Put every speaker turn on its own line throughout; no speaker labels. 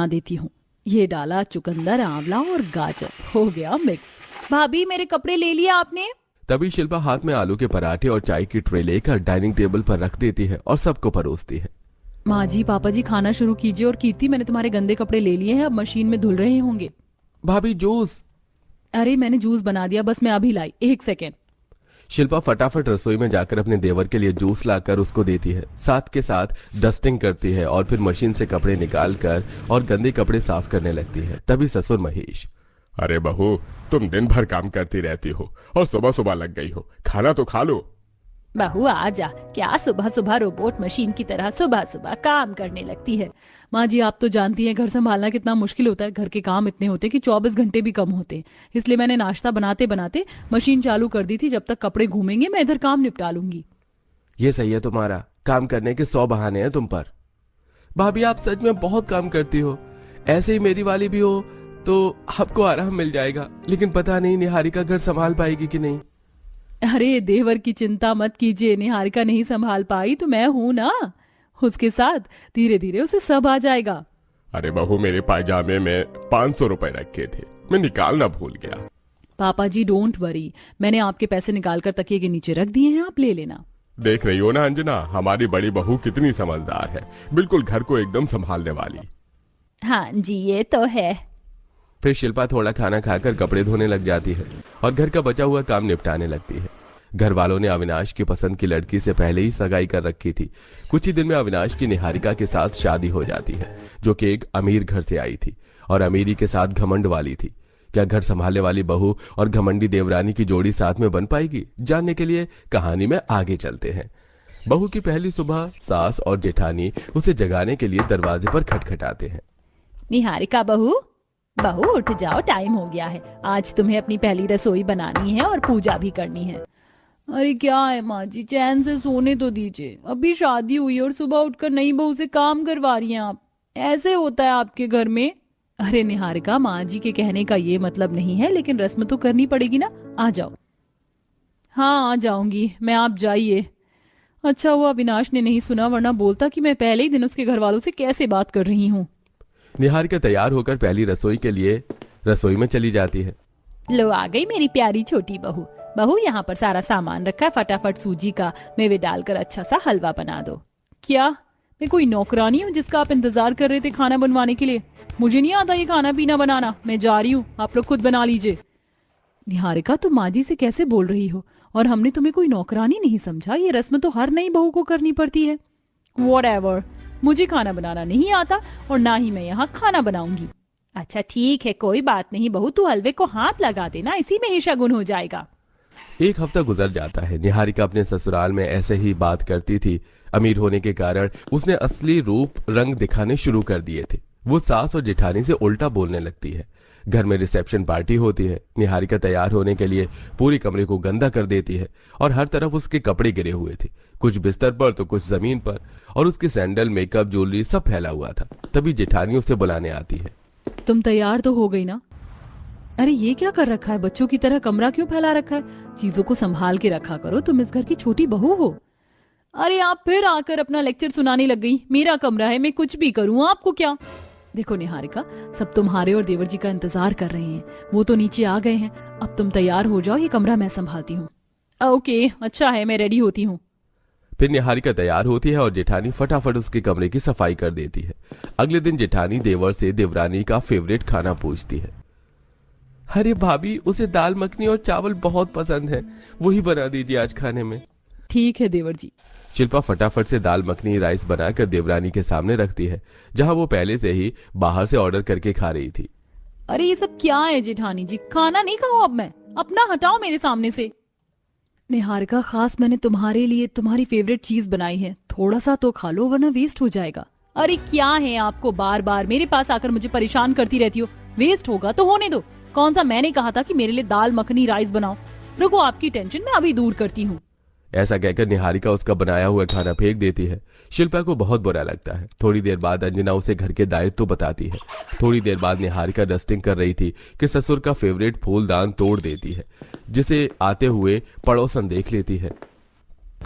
देती हूँ। ये डाला चुकंदर, आंवला और गाजर, हो गया मिक्स। भाभी मेरे कपड़े ले लिए आपने?
तभी शिल्पा हाथ में आलू के पराठे और चाय की ट्रे लेकर डाइनिंग टेबल पर रख देती है और सबको परोसती है।
माँ जी, पापा जी खाना शुरू कीजिए। और कीर्ति, मैंने तुम्हारे गंदे कपड़े ले लिए हैं, अब मशीन में धुल रहे होंगे।
भाभी जूस।
अरे मैंने जूस बना दिया, बस मैं अभी लाई, 1 सेकेंड।
शिल्पा फटाफट रसोई में जाकर अपने देवर के लिए जूस लाकर उसको देती है, साथ के साथ डस्टिंग करती है और फिर मशीन से कपड़े निकाल कर और गंदे कपड़े साफ करने लगती है। तभी ससुर महेश,
अरे बहू, तुम दिन भर काम करती रहती हो और सुबह सुबह लग गई हो, खाना तो खा लो।
बहू आजा, क्या सुबह सुबह रोबोट मशीन की तरह सुबह सुबह काम करने लगती है। माँ जी, आप तो जानती हैं घर संभालना कितना मुश्किल होता है। घर के काम इतने होते हैं कि 24 घंटे भी कम होते हैं। इसलिए मैंने नाश्ता बनाते बनाते मशीन चालू कर दी थी। जब तक कपड़े घूमेंगे मैं इधर काम निपटा लूंगी।
ये सही है, तुम्हारा काम करने के 100 बहाने हैं तुम पर। भाभी आप सच में बहुत काम करती हो, ऐसे ही मेरी वाली भी हो तो आपको आराम मिल जाएगा। लेकिन पता नहीं निहारिका घर संभाल पाएगी कि नहीं।
अरे देवर की चिंता मत कीजिए, निहारिका नहीं संभाल पाई तो मैं हूं ना उसके साथ। धीरे धीरे उसे सब आ जाएगा।
अरे बहू, मेरे पायजामे में 500 रुपए रखे थे, मैं निकालना भूल गया।
पापा जी डोंट वरी, मैंने आपके पैसे निकालकर तकिए के नीचे रख दिए हैं, आप ले लेना।
देख रही हो ना अंजना, हमारी बड़ी बहू कितनी समझदार है, बिल्कुल घर को एकदम संभालने वाली।
हाँ जी, ये तो है।
फिर शिल्पा थोड़ा खाना खाकर कपड़े धोने लग जाती है और घर का बचा हुआ काम निपटाने लगती है। घर वालों ने अविनाश की पसंद की लड़की से पहले ही सगाई कर रखी थी। कुछ ही दिन में अविनाश की निहारिका के साथ शादी हो जाती है, जो कि एक अमीर घर से आई थी और अमीरी के साथ घमंड वाली थी। क्या घर संभालने वाली बहू और घमंडी देवरानी की जोड़ी साथ में बन पाएगी? जानने के लिए कहानी में आगे चलते हैं। बहू की पहली सुबह सास और जेठानी उसे जगाने के लिए दरवाजे पर खटखटाते हैं।
निहारिका बहू, बहू उठ जाओ, टाइम हो गया है। आज तुम्हें अपनी पहली रसोई बनानी है और पूजा भी करनी है। अरे क्या है माँ जी, चैन से सोने तो दीजिए। अभी शादी हुई और सुबह उठकर नई बहू से काम करवा रही हैं आप। ऐसे होता है आपके घर में? अरे निहारिका, माँ जी के कहने का ये मतलब नहीं है, लेकिन रस्म तो करनी पड़ेगी ना। आ जाओ। हाँ आ जाऊंगी मैं, आप जाइए। अच्छा हुआ अविनाश ने नहीं सुना, वरना बोलता कि मैं पहले ही दिन उसके घर वालों से कैसे बात कर रही हूँ।
निहारिका तैयार होकर पहली रसोई के लिए रसोई में चली जाती है।
लो आ गई मेरी प्यारी छोटी बहू। बहू यहाँ पर सारा सामान रखा है, फटाफट सूजी का मेवे डालकर अच्छा सा हलवा बना दो। क्या मैं कोई नौकरानी हूँ जिसका आप इंतजार कर रहे थे खाना बनवाने के लिए? मुझे नहीं आता ये खाना पीना बनाना, मैं जा रही हूँ, आप लोग खुद बना लीजिए। निहारिका, तुम माँ जी से कैसे बोल रही हो? और हमने तुम्हें कोई नौकरानी नहीं समझा, ये रस्म तो हर नई बहू को करनी पड़ती है। व्हाटएवर, मुझे खाना बनाना नहीं आता और ना ही मैं यहाँ खाना बनाऊंगी। अच्छा ठीक है, कोई बात नहीं बहू, तू हलवे को हाथ लगा देना, इसी में ही शगुन हो जाएगा।
एक हफ्ता गुजर जाता है। निहारिका अपने ससुराल में ऐसे ही बात करती थी। अमीर होने के कारण उसने असली रूप रंग दिखाने शुरू कर दिए थे। वो सास और जेठानी से उल्टा बोलने लगती है। घर में रिसेप्शन पार्टी होती है। निहारिका तैयार होने के लिए पूरी कमरे को गंदा कर देती है और हर तरफ उसके कपड़े गिरे हुए थे, कुछ बिस्तर पर तो कुछ जमीन पर, और उसके सैंडल, मेकअप, ज्वेलरी सब फैला हुआ था। तभी जेठानी उसे बुलाने आती है।
तुम तैयार तो हो गई ना? अरे ये क्या कर रखा है, बच्चों की तरह कमरा क्यों फैला रखा है? चीजों को संभाल के रखा करो, तुम इस घर की छोटी बहू हो। अरे आप फिर आकर अपना लेक्चर सुनाने लग गई। मेरा कमरा है, मैं कुछ भी करूँ, आपको क्या? देखो निहारिका, सब तुम्हारे और देवर जी का इंतजार कर रहे हैं। वो तो नीचे आ गए हैं। अब तुम तैयार हो जाओ, ये कमरा मैं संभालती हूँ। ओके अच्छा है, मैं रेडी होती हूँ।
फिर निहारिका तैयार होती है और जेठानी फटाफट उसके कमरे की सफाई कर देती है। अगले दिन जेठानी देवर से देवरानी का फेवरेट खाना पूछती है। अरे भाभी, उसे दाल मखनी और चावल बहुत पसंद है, वही बना दीजिए आज खाने में।
ठीक है देवर जी।
शिल्पा फटाफट से दाल मखनी राइस बनाकर देवरानी के सामने रखती है, जहां वो पहले से ही बाहर से ऑर्डर करके खा रही थी।
अरे ये सब क्या है जेठानी जी, खाना नहीं खाऊं अब मैं, अपना हटाओ मेरे सामने से। निहारिका, खास मैंने तुम्हारे लिए तुम्हारी फेवरेट चीज बनाई है, थोड़ा सा तो खा लो वरना वेस्ट हो जाएगा। अरे क्या है आपको, बार बार मेरे पास आकर मुझे परेशान करती रहती हो। वेस्ट होगा तो होने दो। कौन सा मैंने कहा था कि मेरे लिए दाल मखनी राइस बनाओ? रुको, आपकी टेंशन मैं अभी दूर करती हूँ।
ऐसा कहकर निहारिका उसका बनाया हुआ खाना फेंक देती है। शिल्पा को बहुत बुरा लगता है। थोड़ी देर बाद अंजना उसे घर के दायित्व बताती है। थोड़ी देर बाद निहारिका डस्टिंग कर रही थी कि ससुर का फेवरेट फूलदान तोड़ देती है, जिसे आते हुए पड़ोसन देख लेती है।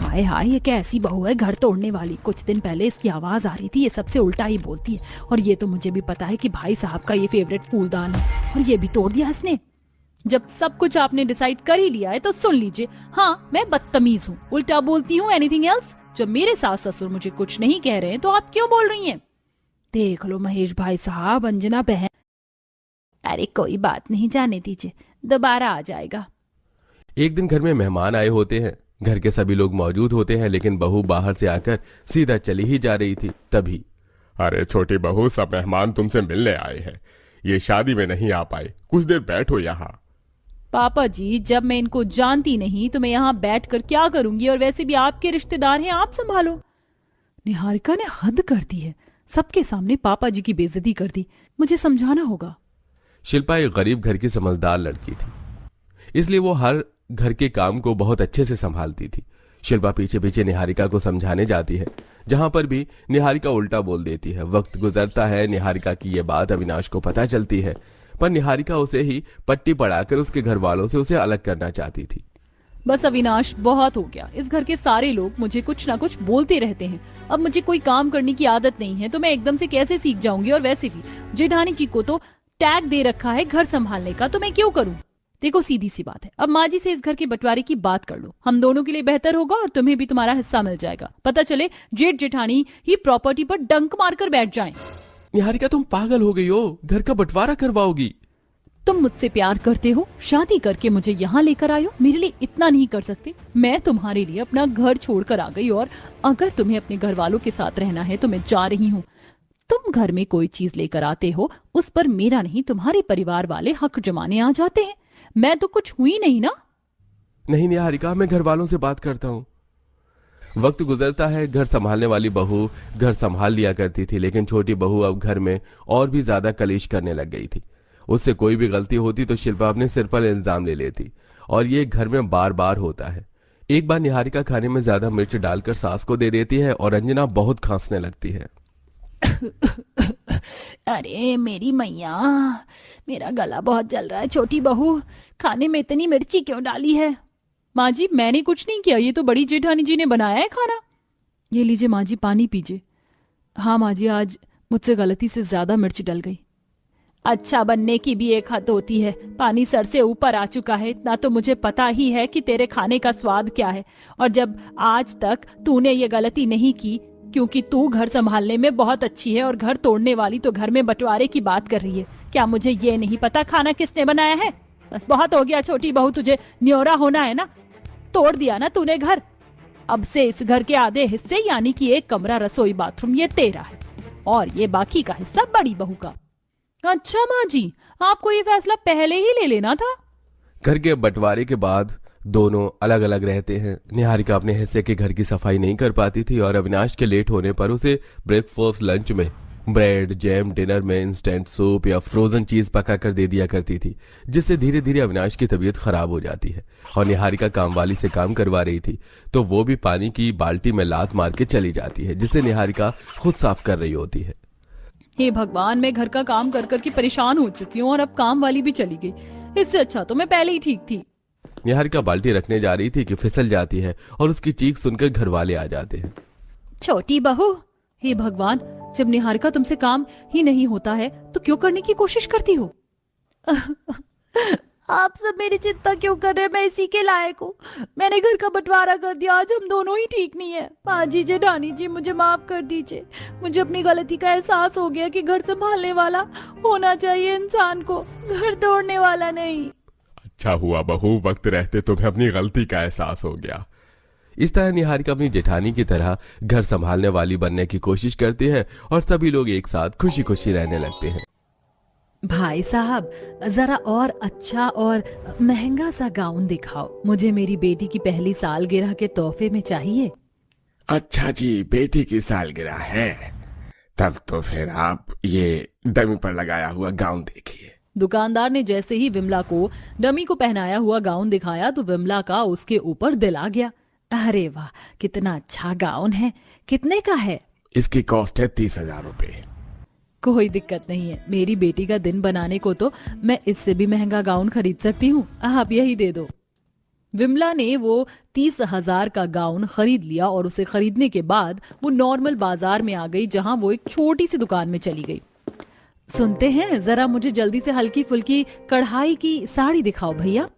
हाय हाय, ये कैसी बहू है घर तोड़ने वाली। कुछ दिन पहले इसकी आवाज आ रही थी, ये सबसे उल्टा ही बोलती है। और ये तो मुझे भी पता है कि भाई साहब का ये फेवरेट फूलदान है, और ये भी तोड़ दिया इसने। जब सब कुछ आपने डिसाइड कर ही लिया है तो सुन लीजिए। हाँ, मैं बदतमीज हूँ, उल्टा बोलती हूँ। Anything else? जब मेरे सास ससुर मुझे कुछ नहीं कह रहे हैं तो आप क्यों बोल रही हैं? देख लो महेश भाई साहब, अंजना बहन। अरे कोई बात नहीं, जाने दीजिए, दोबारा आ जाएगा।
एक दिन घर में मेहमान आए होते हैं। घर के सभी लोग मौजूद होते हैं, लेकिन बहू बाहर से आकर सीधा चली ही जा रही थी। तभी
अरे छोटी बहू, सब मेहमान तुमसे मिलने आए हैं, ये शादी में नहीं आ पाए, कुछ देर बैठो यहाँ।
पापा जी, जब मैं इनको जानती नहीं तो मैं यहाँ बैठकर क्या करूंगी? और वैसे भी आपके रिश्तेदार हैं, आप संभालो। निहारिका ने हद कर दी है, सबके सामने पापा जी की बेइज्जती कर दी। मुझे समझाना होगा।
शिल्पा एक गरीब घर की समझदार लड़की थी, इसलिए वो हर घर के काम को बहुत अच्छे से संभालती थी। शिल्पा पीछे पीछे निहारिका को समझाने जाती है, जहां पर भी निहारिका उल्टा बोल देती है। वक्त गुजरता है, निहारिका की ये बात अविनाश को पता चलती है, पर निहारिका उसे ही पट्टी पढ़ाकर उसके घर वालों से उसे अलग करना चाहती थी।
बस अविनाश, बहुत हो गया। इस घर के सारे लोग मुझे कुछ ना कुछ बोलते रहते हैं। अब मुझे कोई काम करने की आदत नहीं है तो मैं एकदम से कैसे सीख जाऊंगी? और वैसे भी जेठानी जी को तो टैग दे रखा है घर संभालने का, तो मैं क्यों करूं? देखो, सीधी सी बात है, अब माँ जी से इस घर के बंटवारे की बात कर लो। हम दोनों के लिए बेहतर होगा और तुम्हें भी तुम्हारा हिस्सा मिल जाएगा। पता चले जेठ जेठानी ही प्रॉपर्टी पर डंक मारकर बैठ जाएं।
निहारिका, तुम पागल हो गई हो, घर का बंटवारा करवाओगी?
तुम मुझसे प्यार करते हो, शादी करके मुझे यहाँ लेकर आयो, मेरे लिए इतना नहीं कर सकते? मैं तुम्हारे लिए अपना घर छोड़कर आ गई, और अगर तुम्हें अपने घर वालों के साथ रहना है तो मैं जा रही हूँ। तुम घर में कोई चीज लेकर आते हो, उस पर मेरा नहीं तुम्हारे परिवार वाले हक जमाने आ जाते हैं। मैं तो कुछ हुई नहीं ना।
नहीं निहारिका, मैं घर वालों से बात करता हूँ। वक्त गुजरता है, घर संभालने वाली बहू घर संभाल लिया करती थी, लेकिन छोटी बहू अब घर में और भी ज्यादा कलेश करने लग गई थी। उससे कोई भी गलती होती तो शिल्पा अपने सिर पर इल्जाम ले लेती, और ये घर में बार बार होता है। एक बार निहारिका खाने में ज्यादा मिर्च डालकर सास को दे देती है और अंजना बहुत खांसने लगती है।
अरे मेरी मैया, मेरा गला बहुत जल रहा है। छोटी बहू, खाने में इतनी मिर्ची क्यों डाली है? माँ जी, मैंने कुछ नहीं किया, ये तो बड़ी जेठानी जी ने बनाया है खाना। ये लीजिए माँ जी, पानी पीजिए। हाँ माँ जी, आज मुझसे गलती से ज्यादा मिर्च डल गई। अच्छा बनने की भी एक हद होती है। पानी सर से ऊपर आ चुका है, इतना तो मुझे पता ही है कि तेरे खाने का स्वाद क्या है। और जब आज तक तूने ये गलती नहीं की, क्योंकि तू घर संभालने में बहुत अच्छी है और घर तोड़ने वाली तो घर में बंटवारे की बात कर रही है। क्या मुझे ये नहीं पता खाना किसने बनाया है? बस बहुत हो गया छोटी बहू, तुझे न्योरा होना है ना? तोड़ दिया ना तूने घर। अब से इस घर के आधे हिस्से यानी कि एक कमरा, रसोई, बाथरूम, ये तेरा है, और ये बाकी का हिस्सा बड़ी बहू का। अच्छा माँ जी, आपको ये फैसला पहले ही ले लेना था।
घर के बंटवारे के बाद दोनों अलग अलग रहते हैं। निहारिका अपने हिस्से के घर की सफाई नहीं कर पाती थी, और अविनाश के लेट होने पर उसे ब्रेकफास्ट, लंच में ब्रेड, जैम, डिनर में इंस्टेंट सूप या फ्रोजन चीज पका कर दे दिया करती थी, जिससे धीरे धीरे अविनाश की तबीयत खराब हो जाती है। और निहारिका काम वाली से काम करवा रही थी, तो वो भी पानी की बाल्टी में लात मार के चली जाती है, जिससे निहारिका खुद साफ कर रही होती है।
हे भगवान, मैं घर का काम कर कर के परेशान हो चुकी हूँ और अब काम वाली भी चली गई। इससे अच्छा तो मैं पहले ही ठीक थी।
निहारिका बाल्टी रखने जा रही थी कि फिसल जाती है और उसकी चीख सुनकर घर वाले आ जाते हैं।
छोटी बहू, हे भगवान, जब निहारिका तुमसे काम ही नहीं होता है तो क्यों करने की कोशिश करती हो? आप सब मेरी चिंता क्यों कर रहे हैं? मैं इसी के लायक हूँ। मैंने घर का बंटवारा कर दिया, आज हम दोनों ही ठीक नहीं है। माँ जी, जेठानी जी, मुझे माफ कर दीजिए। मुझे अपनी गलती का एहसास हो गया कि घर संभालने वाला होना चाहिए इंसान को, घर तोड़ने वाला नहीं।
अच्छा हुआ बहू, वक्त रहते तुम्हें अपनी गलती का एहसास हो गया।
इस तरह निहारिका अपनी जेठानी की तरह घर संभालने वाली बनने की कोशिश करती है, और सभी लोग एक साथ खुशी खुशी रहने लगते हैं।
भाई साहब, जरा और अच्छा और महंगा सा गाउन दिखाओ, मुझे मेरी बेटी की पहली सालगिरह के तोहफे में चाहिए।
अच्छा जी, बेटी की सालगिरह है, तब तो फिर आप ये डमी पर लगाया हुआ गाउन देखिए।
दुकानदार ने जैसे ही विमला को डमी को पहनाया हुआ गाउन दिखाया तो विमला का उसके ऊपर दिल आ गया। अरे वाह, कितना अच्छा गाउन है। कितने का है?
इसकी कॉस्ट है 30,000 रुपए।
कोई दिक्कत नहीं है, मेरी बेटी का दिन बनाने को तो मैं इससे भी महंगा गाउन खरीद सकती हूँ। आप यही दे दो। विमला ने वो 30,000 का गाउन खरीद लिया और उसे खरीदने के बाद वो नॉर्मल बाजार में आ गई, जहां वो एक छोटी सी दुकान में चली गई। सुनते हैं, जरा मुझे जल्दी से हल्की फुल्की कढ़ाई की साड़ी दिखाओ भैया।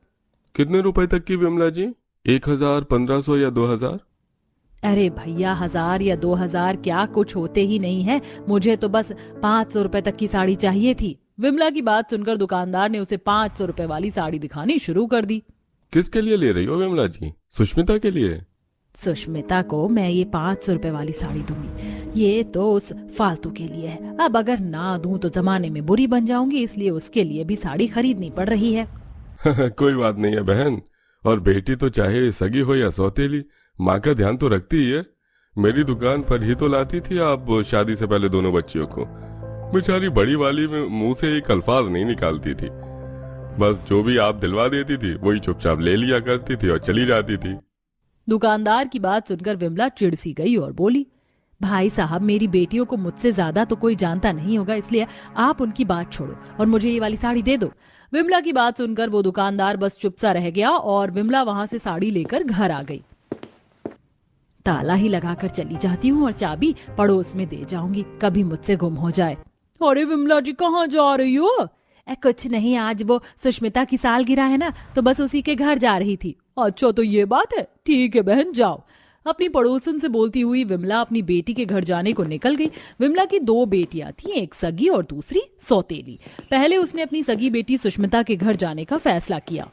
कितने रुपए तक की विमला जी? 1,000, 1,500 या 2,000?
अरे भैया, 1,000 या 2,000 क्या कुछ होते ही नहीं है, मुझे तो बस 500 रुपए तक की साड़ी चाहिए थी। विमला की बात सुनकर दुकानदार ने उसे 500 रुपए वाली साड़ी दिखानी शुरू कर दी।
किसके लिए ले रही हो विमला जी? सुष्मिता के लिए?
सुष्मिता को मैं ये 500 रुपए वाली साड़ी दूंगी, ये तो उस फालतू के लिए है। अब अगर ना दूं तो जमाने में बुरी बन जाऊंगी, इसलिए उसके लिए भी साड़ी खरीदनी पड़ रही है।
कोई बात नहीं है बहन, और बेटी तो चाहे सगी हो या सौतेली, माँ का ध्यान तो रखती ही है। मेरी दुकान पर ही तो लाती थी आप शादी से पहले दोनों बच्चियों को। बेचारी बड़ी वाली में मुंह से एक अल्फाज नहीं निकालती थी, बस जो भी आप दिलवा देती थी वही चुपचाप ले लिया करती थी और चली जाती थी।
दुकानदार की बात सुनकर विमला चिढ़ सी गई और बोली, भाई साहब, मेरी बेटियों को मुझसे ज्यादा तो कोई जानता नहीं होगा, इसलिए आप उनकी बात छोड़ो और मुझे ये वाली साड़ी दे दो। विमला की बात सुनकर वो दुकानदार बस चुप सा रह गया और विमला वहां से साड़ी लेकर घर आ गई। ताला ही लगाकर चली जाती हूँ और चाबी पड़ोस में दे जाऊंगी, कभी मुझसे गुम हो जाए। अरे विमला जी, कहाँ जा रही हो? कुछ नहीं, आज वो सुष्मिता की सालगिरह है ना, तो बस उसी के घर जा रही थी। अच्छा, तो ये बात है, ठीक है बहन, जाओ। अपनी पड़ोसन से बोलती हुई विमला अपनी बेटी के घर जाने को निकल गई। विमला की 2 बेटियां थीं, एक सगी और दूसरी सौतेली। पहले उसने अपनी सगी बेटी सुष्मिता के घर जाने का फैसला किया।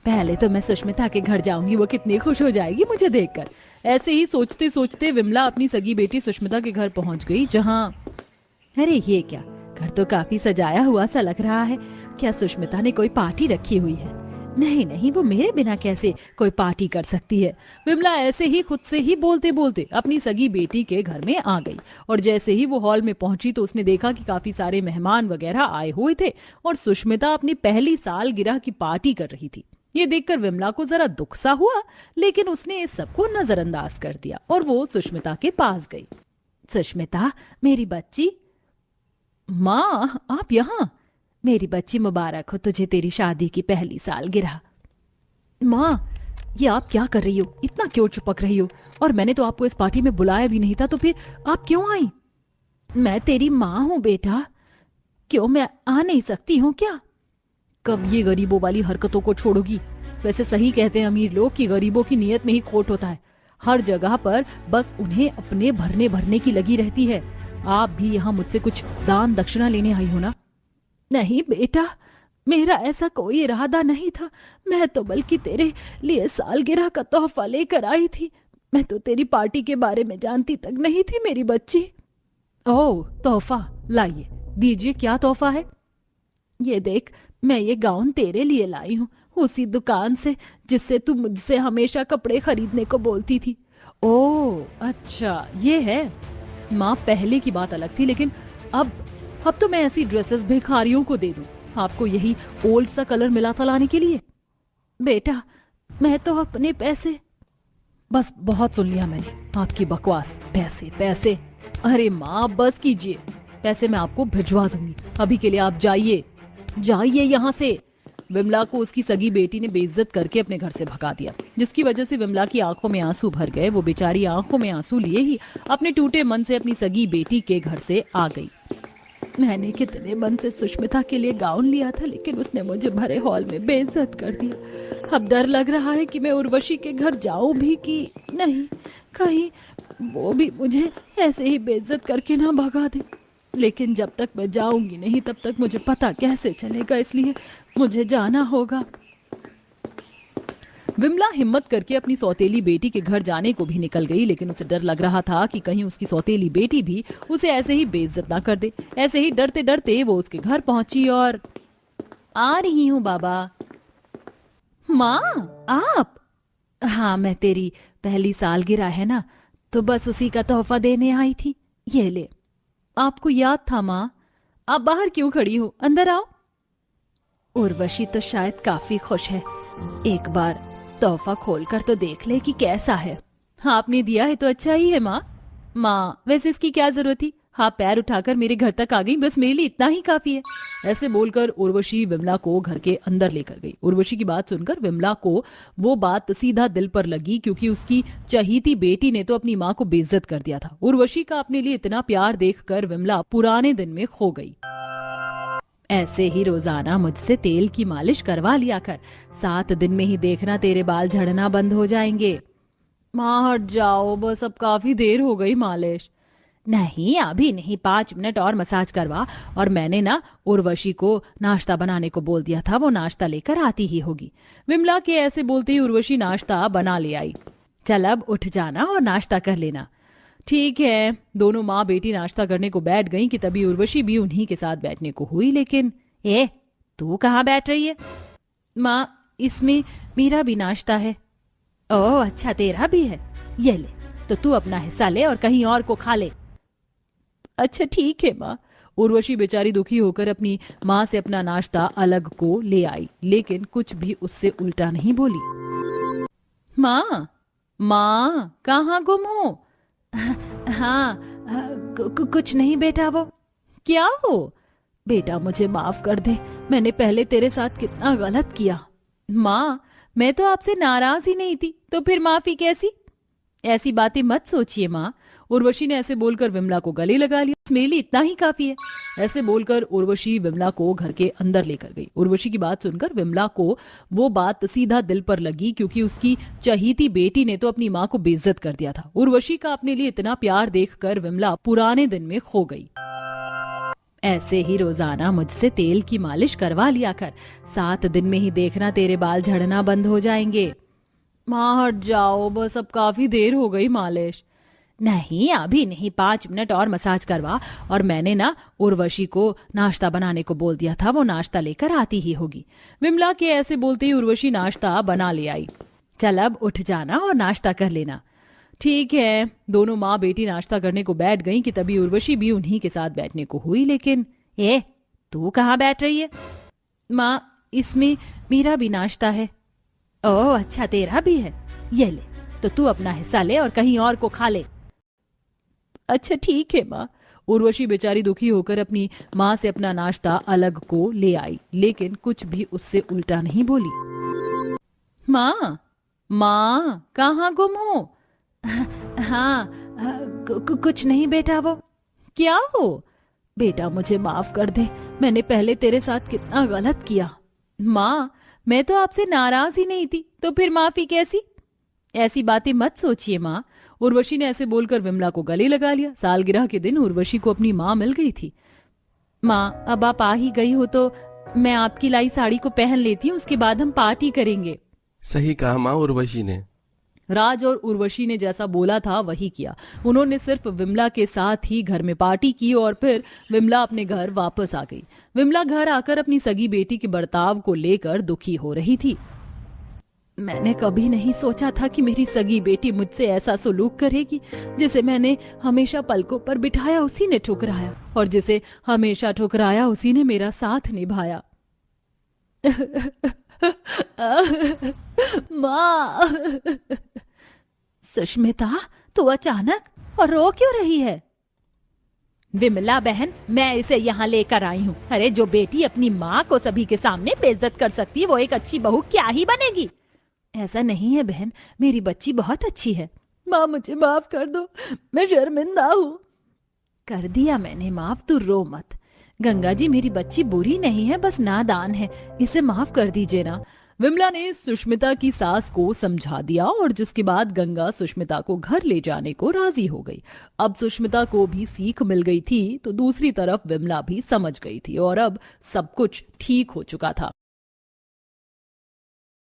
पहले तो मैं सुष्मिता के घर जाऊंगी, वो कितनी खुश हो जाएगी मुझे देखकर। ऐसे ही सोचते सोचते विमला अपनी सगी बेटी सुष्मिता के घर पहुंच गई, जहां अरे ये क्या, घर तो काफी सजाया हुआ सा लग रहा है। क्या सुष्मिता ने कोई पार्टी रखी हुई है? नहीं नहीं, वो मेरे बिना कैसे कोई पार्टी कर सकती है। विमला ऐसे ही खुद से ही बोलते बोलते अपनी सगी बेटी के घर में आ गई और जैसे ही वो हॉल में पहुंची तो उसने देखा कि काफी सारे मेहमान वगैरह आए हुए थे और सुष्मिता अपनी पहली सालगिरह की पार्टी कर रही थी। ये देखकर विमला को जरा दुख सा हुआ, लेकिन उसने इस सबको नजरअंदाज कर दिया और वो सुष्मिता के पास गई। सुष्मिता, मेरी बच्ची। माँ, आप यहाँ? मेरी बच्ची, मुबारक हो तुझे तेरी शादी की पहली सालगिरह। माँ, ये आप क्या कर रही हो? इतना क्यों चिपक रही हो? और मैंने तो आपको इस पार्टी में बुलाया भी नहीं था, तो फिर आप क्यों आई? मैं तेरी माँ हूँ बेटा। क्यों, मैं आ नहीं सकती हूँ क्या? कब ये गरीबों वाली हरकतों को छोड़ोगी? वैसे सही कहते हैं अमीर लोग कि गरीबों की नीयत में ही खोट होता है। हर जगह पर बस उन्हें अपने भरने की लगी रहती है। आप भी यहाँ मुझसे कुछ दान दक्षिणा लेने आई हो ना? नहीं बेटा, मेरा ऐसा कोई इरादा नहीं था। मैं तो बल्कि तेरे लिए सालगिरह का तोहफा लेकर आई थी। मैं तो तेरी पार्टी के बारे में जानती तक नहीं थी मेरी बच्ची। ओह, तोहफा लाइए, दीजिए, क्या तोहफा है? ये देख, मैं ये गाउन तेरे लिए लाई हूँ, उसी दुकान से जिससे तू मुझसे हमेशा कपड़े खरीदने को बोलती थी। ओह अच्छा, ये है। माँ, पहले की बात अलग थी, लेकिन अब तो मैं ऐसी ड्रेसेस भिखारियों को दे दूं। आपको यही ओल्ड सा कलर मिला था लाने के लिए? बेटा, मैं तो अपने पैसे। बस बहुत सुन लिया मैंने आपकी बकवास। पैसे पैसे, अरे माँ बस कीजिए, पैसे मैं आपको भिजवा दूंगी। अभी के लिए आप जाइए, जाइए यहाँ से। विमला को उसकी सगी बेटी ने बेइज्जत करके अपने घर से भगा दिया, जिसकी वजह से विमला की आंखों में आंसू भर गए। वो बेचारी आंखों में आंसू लिए ही अपने टूटे मन से अपनी सगी बेटी के घर से आ गई। मैंने कितने मन से सुष्मिता के लिए गाउन लिया था, लेकिन उसने मुझे भरे हॉल में बेइज्जत कर दिया। अब डर लग रहा है कि मैं उर्वशी के घर जाऊं भी कि नहीं, कहीं वो भी मुझे ऐसे ही बेइज्जत करके ना भगा दे। लेकिन जब तक मैं जाऊंगी नहीं, तब तक मुझे पता कैसे चलेगा, इसलिए मुझे जाना होगा। विमला हिम्मत करके अपनी सौतेली बेटी के घर जाने को भी निकल गई, लेकिन उसे डर लग रहा था कि कहीं उसकी सौतेली बेटी भी उसे ऐसे ही बेइज्जत ना कर दे। ऐसे ही डरते डरते वो उसके घर पहुंची और आ रही हूँ बाबा। माँ, आप? हाँ, मैं तेरी पहली सालगिरह है ना, तो बस उसी का तोहफा देने आई थी। ये ले। आपको याद था माँ? आप बाहर क्यों खड़ी हो, अंदर आओ। उर्वशी तो शायद काफी खुश है, एक बार तोहफा खोलकर तो देख ले कि कैसा है। आपने दिया है तो अच्छा ही है माँ। माँ, वैसे इसकी क्या जरूरत थी? हाँ, पैर उठाकर मेरे घर तक आ गई, बस मेरे लिए इतना ही काफी है। ऐसे बोलकर उर्वशी विमला को घर के अंदर लेकर गई। उर्वशी की बात सुनकर विमला को वो बात सीधा दिल पर लगी, क्योंकि उसकी चहीती बेटी ने तो अपनी माँ को बेइज्जत कर दिया था। उर्वशी का अपने लिए इतना प्यार देखकर विमला पुराने दिन में खो गई। ऐसे ही रोजाना मुझसे तेल की मालिश करवा लिया कर, 7 दिन में ही देखना तेरे बाल झड़ना बंद हो जाएंगे। माँ हट जाओ, बस अब काफी देर हो गई मालिश। नहीं अभी नहीं, 5 मिनट और मसाज करवा। और मैंने ना उर्वशी को नाश्ता बनाने को बोल दिया था, वो नाश्ता लेकर आती ही होगी। विमला के ऐसे बोलते ही उर्वशी नाश्ता बना ले आई। चल अब उठ जाना और नाश्ता कर लेना। ठीक है। दोनों माँ बेटी नाश्ता करने को बैठ गईं कि तभी उर्वशी भी उन्हीं के साथ बैठने को हुई। लेकिन तू कहाँ बैठ रही है? माँ इसमें मेरा भी नाश्ता है। ओह अच्छा, तेरा भी है, ये ले, तो तू अपना हिस्सा ले और कहीं और को खा ले। अच्छा ठीक है माँ। उर्वशी बेचारी दुखी होकर अपनी माँ से अपना नाश्ता अलग को ले आई, लेकिन कुछ भी उससे उल्टा नहीं बोली। माँ माँ कहाँ गुम हो? हाँ कुछ नहीं बेटा। वो क्या हो? बेटा मुझे माफ कर दे, मैंने पहले तेरे साथ कितना गलत किया। माँ मैं तो आपसे नाराज ही नहीं थी, तो फिर माफी कैसी? ऐसी बातें मत सोचिए माँ। उर्वशी ने ऐसे बोलकर विमला को गले लगा लिया। मेरे लिए इतना ही काफी है। ऐसे बोलकर उर्वशी विमला को घर के अंदर लेकर गई। उर्वशी की बात सुनकर विमला को वो बात सीधा दिल पर लगी, क्योंकि उसकी चहीती बेटी ने तो अपनी माँ को बेइज्जत कर दिया था। उर्वशी का अपने लिए इतना प्यार देखकर विमला पुराने दिन में खो गई। ऐसे ही रोजाना मुझसे तेल की मालिश करवा लिया कर, 7 दिन में ही देखना तेरे बाल झड़ना बंद हो जाएंगे। माँ हट जाओ, बस अब काफी देर हो गई मालिश। नहीं अभी नहीं, 5 मिनट और मसाज करवा। और मैंने ना उर्वशी को नाश्ता बनाने को बोल दिया था, वो नाश्ता लेकर आती ही होगी। विमला के ऐसे बोलते ही उर्वशी नाश्ता बना ले आई। चल अब उठ जाना और नाश्ता कर लेना। ठीक है। दोनों माँ बेटी नाश्ता करने को बैठ गईं कि तभी उर्वशी भी उन्हीं के साथ बैठने को हुई। लेकिन तू कहाँ बैठ रही है? माँ इसमें मेरा भी नाश्ता है। ओह अच्छा, तेरा भी है, ये ले, तो तू अपना हिस्सा ले और कहीं और को खा ले। अच्छा ठीक है माँ। उर्वशी बेचारी दुखी होकर अपनी माँ से अपना नाश्ता अलग को ले आई, लेकिन कुछ भी उससे उल्टा नहीं बोली। माँ माँ कहाँ गुम हो? हाँ कुछ नहीं बेटा। वो क्या हो? बेटा मुझे माफ कर दे, मैंने पहले तेरे साथ कितना गलत किया। माँ मैं तो आपसे नाराज ही नहीं थी, तो फिर माफी कैसी? ऐसी बातें मत सोचिए माँ। उर्वशी ने ऐसे बोलकर विमला को गले लगा लिया। सालगिरह के दिन उर्वशी को अपनी माँ मिल गई थी। माँ अब आप आ ही गई हो तो मैं आपकी लाई साड़ी को पहन लेती हूँ, उसके बाद हम पार्टी करेंगे।
सही कहा माँ उर्वशी ने।
राज और उर्वशी ने जैसा बोला था वही किया। उन्होंने सिर्फ विमला के साथ ही घर में पार्टी की और फिर विमला अपने घर वापस आ गई। विमला घर आकर अपनी सगी बेटी के बर्ताव को लेकर दुखी हो रही थी। मैंने कभी नहीं सोचा था कि मेरी सगी बेटी मुझसे ऐसा सलूक करेगी। जिसे मैंने हमेशा पलकों पर बिठाया उसी ने ठुकराया, और जिसे हमेशा ठुकराया उसी ने मेरा साथ निभाया। माँ। सुष्मिता तू अचानक और रो क्यों रही है? विमला बहन, मैं इसे यहाँ लेकर आई हूँ। अरे जो बेटी अपनी माँ को सभी के सामने बेइज्जत कर सकती है, वो एक अच्छी बहू क्या ही बनेगी? ऐसा नहीं है बहन, मेरी बच्ची बहुत अच्छी है। माँ मुझे माफ कर दो, मैं शर्मिंदा हूँ। कर दिया मैंने माफ, तू रो मत। गंगा जी मेरी बच्ची बुरी नहीं है, बस नादान है, इसे माफ कर दीजिए ना। विमला ने सुष्मिता की सास को समझा दिया और जिसके बाद गंगा सुष्मिता को घर ले जाने को राजी हो गई। अब सुष्मिता को भी सीख मिल गई थी, तो दूसरी तरफ विमला भी समझ गई थी और अब सब कुछ ठीक हो चुका था।